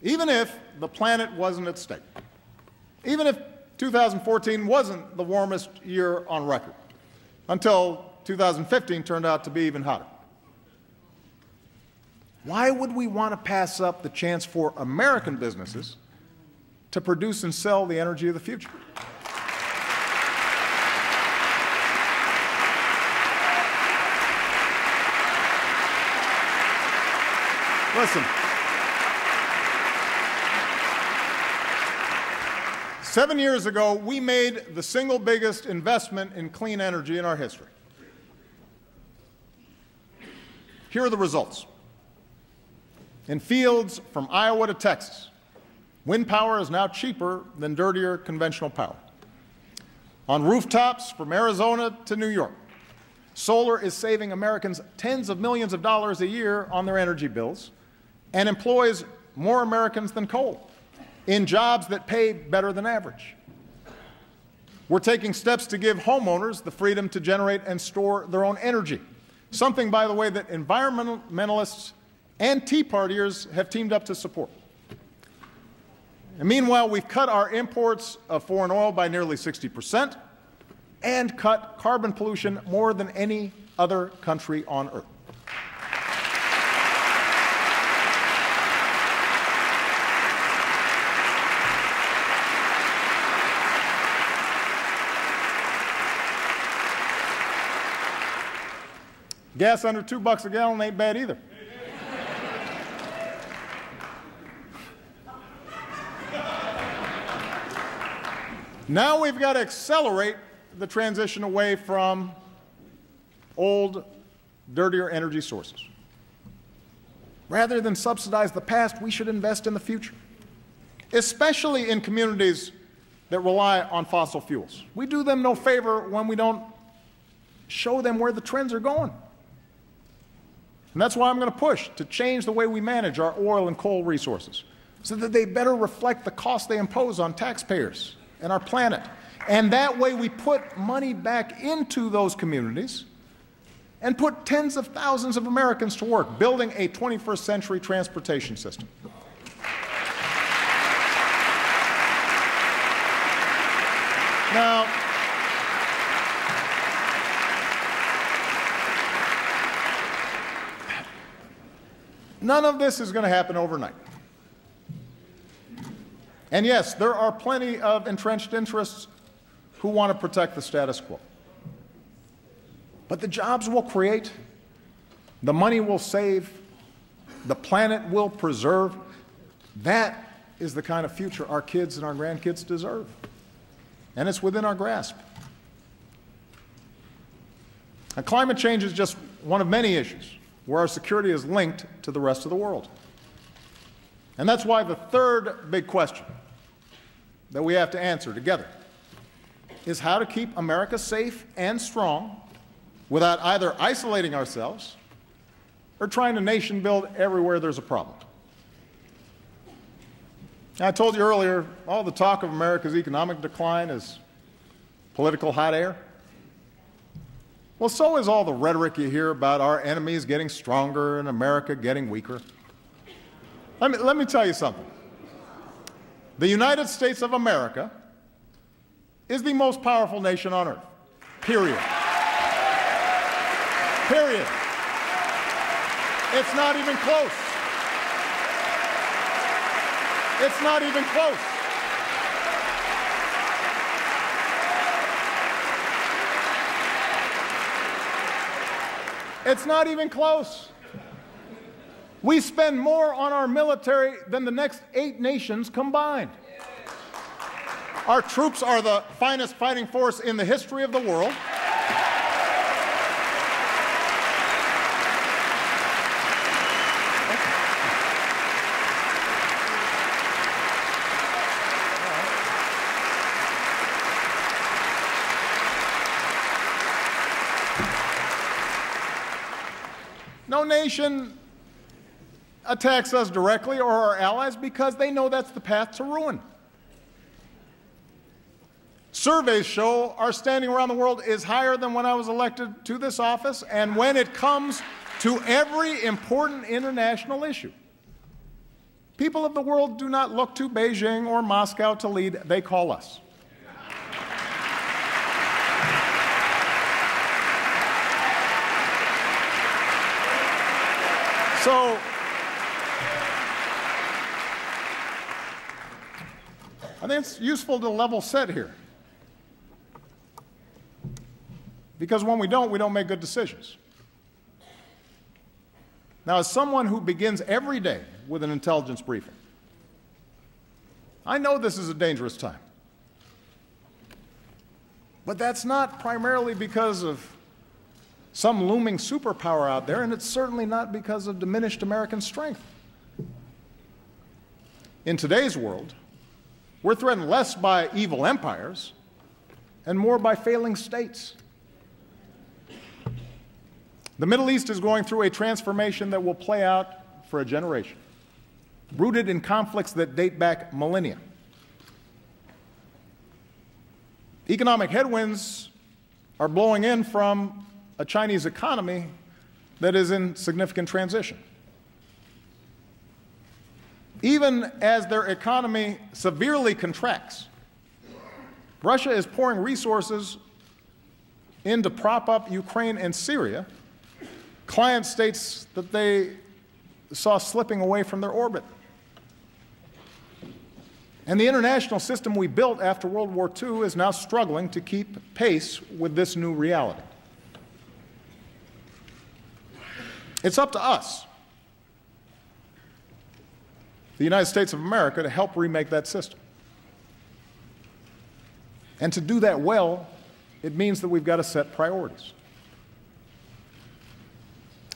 even if the planet wasn't at stake, even if 2014 wasn't the warmest year on record, until 2015 turned out to be even hotter. Why would we want to pass up the chance for American businesses to produce and sell the energy of the future? Listen, 7 years ago, we made the single biggest investment in clean energy in our history. Here are the results. In fields from Iowa to Texas, wind power is now cheaper than dirtier conventional power. On rooftops from Arizona to New York, solar is saving Americans tens of millions of dollars a year on their energy bills and employs more Americans than coal in jobs that pay better than average. We're taking steps to give homeowners the freedom to generate and store their own energy, something, by the way, that environmentalists and Tea Partiers have teamed up to support. And meanwhile, we've cut our imports of foreign oil by nearly 60% and cut carbon pollution more than any other country on earth. Gas under $2 a gallon ain't bad either. Now we've got to accelerate the transition away from old, dirtier energy sources. Rather than subsidize the past, we should invest in the future, especially in communities that rely on fossil fuels. We do them no favor when we don't show them where the trends are going. And that's why I'm going to push to change the way we manage our oil and coal resources so that they better reflect the cost they impose on taxpayers and our planet. And that way we put money back into those communities and put tens of thousands of Americans to work building a 21st century transportation system. Now, none of this is going to happen overnight. And yes, there are plenty of entrenched interests who want to protect the status quo. But the jobs we'll create, the money we'll save, the planet we'll preserve, that is the kind of future our kids and our grandkids deserve. And it's within our grasp. Now, climate change is just one of many issues where our security is linked to the rest of the world. And that's why the third big question that we have to answer together is how to keep America safe and strong without either isolating ourselves or trying to nation build everywhere there's a problem. I told you earlier, all the talk of America's economic decline is political hot air. Well, so is all the rhetoric you hear about our enemies getting stronger and America getting weaker. Let me tell you something. The United States of America is the most powerful nation on earth. Period. Period. It's not even close. It's not even close. It's not even close. We spend more on our military than the next 8 nations combined. Our troops are the finest fighting force in the history of the world. No nation attacks us directly or our allies because they know that's the path to ruin. Surveys show our standing around the world is higher than when I was elected to this office, and when it comes to every important international issue. People of the world do not look to Beijing or Moscow to lead, they call us. So, I think it's useful to level set here. Because when we don't make good decisions. Now, as someone who begins every day with an intelligence briefing, I know this is a dangerous time. But that's not primarily because of some looming superpower out there, and it's certainly not because of diminished American strength. In today's world, we're threatened less by evil empires and more by failing states. The Middle East is going through a transformation that will play out for a generation, rooted in conflicts that date back millennia. Economic headwinds are blowing in from a Chinese economy that is in significant transition. Even as their economy severely contracts, Russia is pouring resources in to prop up Ukraine and Syria, client states that they saw slipping away from their orbit. And the international system we built after World War II is now struggling to keep pace with this new reality. It's up to us, the United States of America, to help remake that system. And to do that well, it means that we've got to set priorities.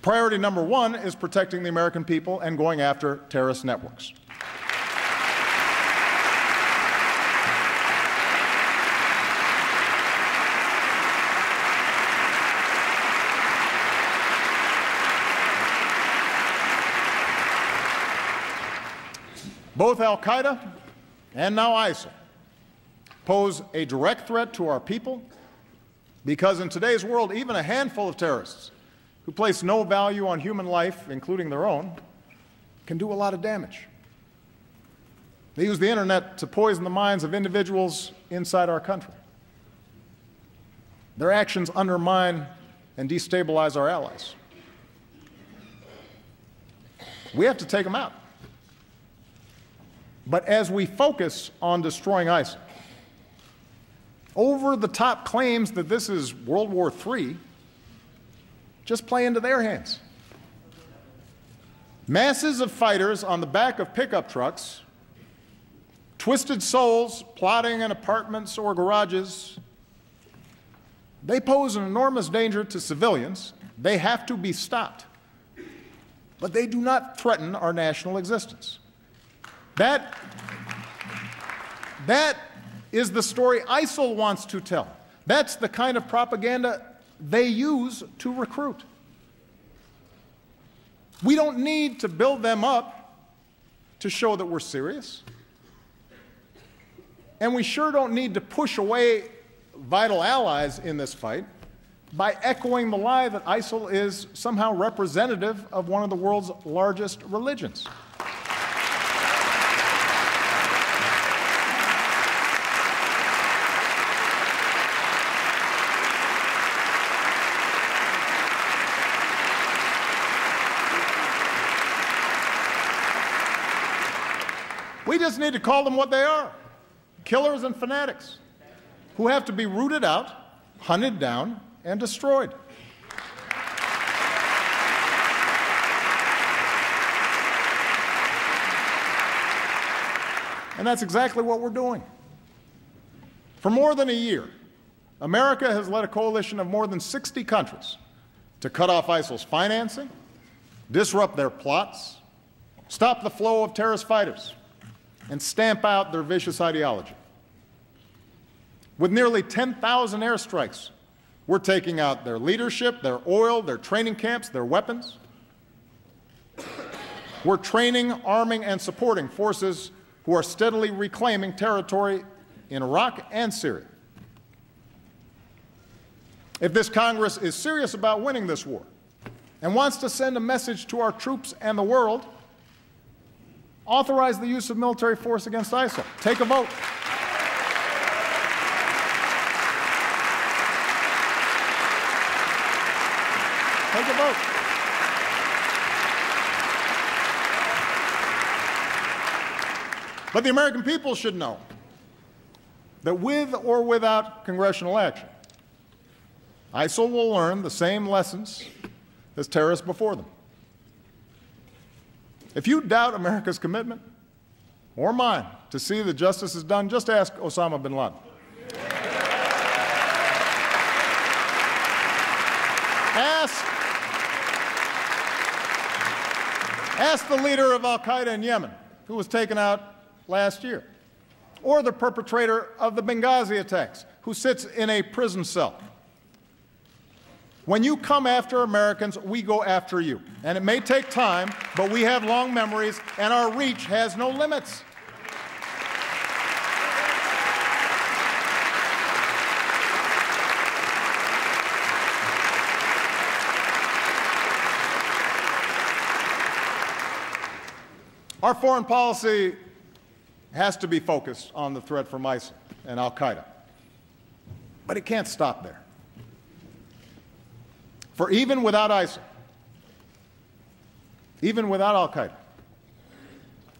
Priority number one is protecting the American people and going after terrorist networks. Both al-Qaeda and now ISIL pose a direct threat to our people because in today's world, even a handful of terrorists who place no value on human life, including their own, can do a lot of damage. They use the internet to poison the minds of individuals inside our country. Their actions undermine and destabilize our allies. We have to take them out. But as we focus on destroying ISIL, over-the-top claims that this is World War III just play into their hands. Masses of fighters on the back of pickup trucks, twisted souls plotting in apartments or garages, they pose an enormous danger to civilians. They have to be stopped. But they do not threaten our national existence. That is the story ISIL wants to tell. That's the kind of propaganda they use to recruit. We don't need to build them up to show that we're serious. And we sure don't need to push away vital allies in this fight by echoing the lie that ISIL is somehow representative of one of the world's largest religions. We just need to call them what they are, killers and fanatics who have to be rooted out, hunted down, and destroyed. And that's exactly what we're doing. For more than a year, America has led a coalition of more than 60 countries to cut off ISIL's financing, disrupt their plots, stop the flow of terrorist fighters, and stamp out their vicious ideology. With nearly 10,000 airstrikes, we're taking out their leadership, their oil, their training camps, their weapons. We're training, arming, and supporting forces who are steadily reclaiming territory in Iraq and Syria. If this Congress is serious about winning this war and wants to send a message to our troops and the world, authorize the use of military force against ISIL. Take a vote. Take a vote. But the American people should know that with or without congressional action, ISIL will learn the same lessons as terrorists before them. If you doubt America's commitment, or mine, to see that justice is done, just ask Osama bin Laden. Ask the leader of al-Qaeda in Yemen, who was taken out last year, or the perpetrator of the Benghazi attacks, who sits in a prison cell. When you come after Americans, we go after you. And it may take time, but we have long memories, and our reach has no limits. Our foreign policy has to be focused on the threat from ISIL and al-Qaeda. But it can't stop there. For even without ISIL, even without al-Qaeda,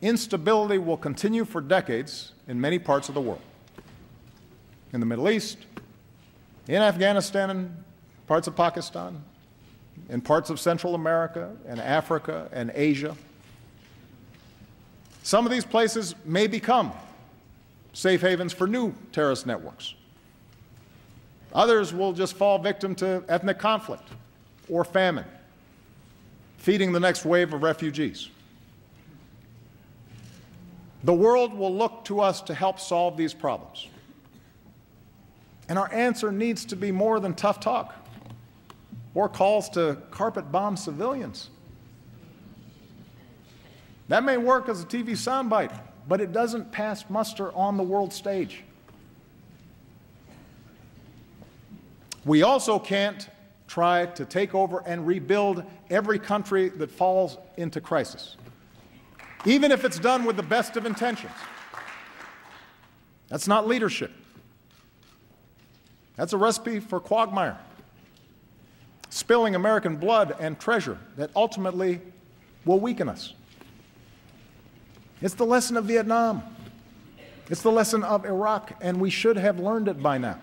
instability will continue for decades in many parts of the world. In the Middle East, in Afghanistan and parts of Pakistan, in parts of Central America and Africa and Asia. Some of these places may become safe havens for new terrorist networks. Others will just fall victim to ethnic conflict or famine, feeding the next wave of refugees. The world will look to us to help solve these problems. And our answer needs to be more than tough talk or calls to carpet bomb civilians. That may work as a TV soundbite, but it doesn't pass muster on the world stage. We also can't try to take over and rebuild every country that falls into crisis, even if it's done with the best of intentions. That's not leadership. That's a recipe for quagmire, spilling American blood and treasure that ultimately will weaken us. It's the lesson of Vietnam. It's the lesson of Iraq, and we should have learned it by now.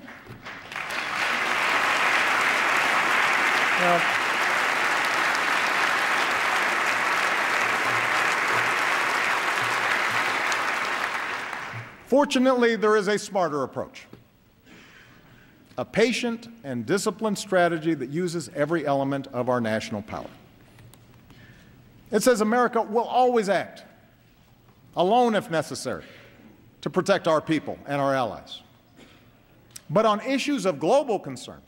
Now, fortunately, there is a smarter approach, a patient and disciplined strategy that uses every element of our national power. It says America will always act, alone if necessary, to protect our people and our allies. But on issues of global concern,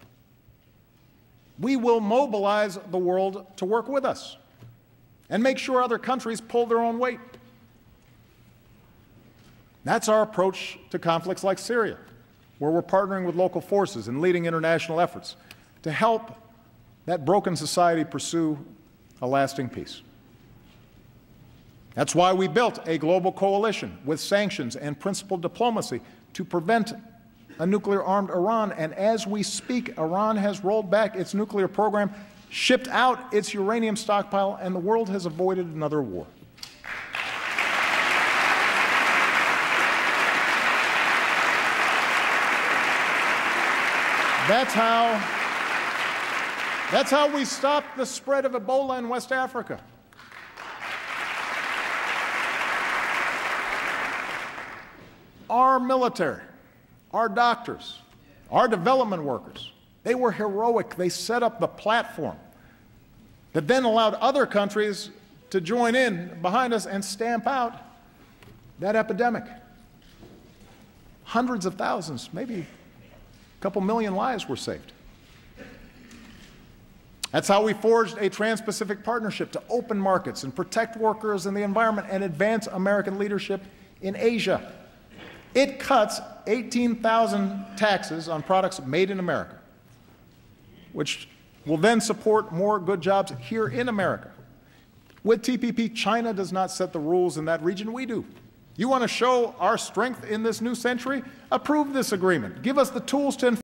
we will mobilize the world to work with us and make sure other countries pull their own weight. That's our approach to conflicts like Syria, where we're partnering with local forces and leading international efforts to help that broken society pursue a lasting peace. That's why we built a global coalition with sanctions and principled diplomacy to prevent a nuclear-armed Iran. And as we speak, Iran has rolled back its nuclear program, shipped out its uranium stockpile, and the world has avoided another war. That's how we stopped the spread of Ebola in West Africa. Our military, our doctors, our development workers, they were heroic. They set up the platform that then allowed other countries to join in behind us and stamp out that epidemic. Hundreds of thousands, maybe a couple million lives were saved. That's how we forged a Trans-Pacific Partnership to open markets and protect workers and the environment and advance American leadership in Asia. It cuts 18,000 taxes on products made in America, which will then support more good jobs here in America. With TPP, China does not set the rules in that region. We do. You want to show our strength in this new century? Approve this agreement. Give us the tools to enforce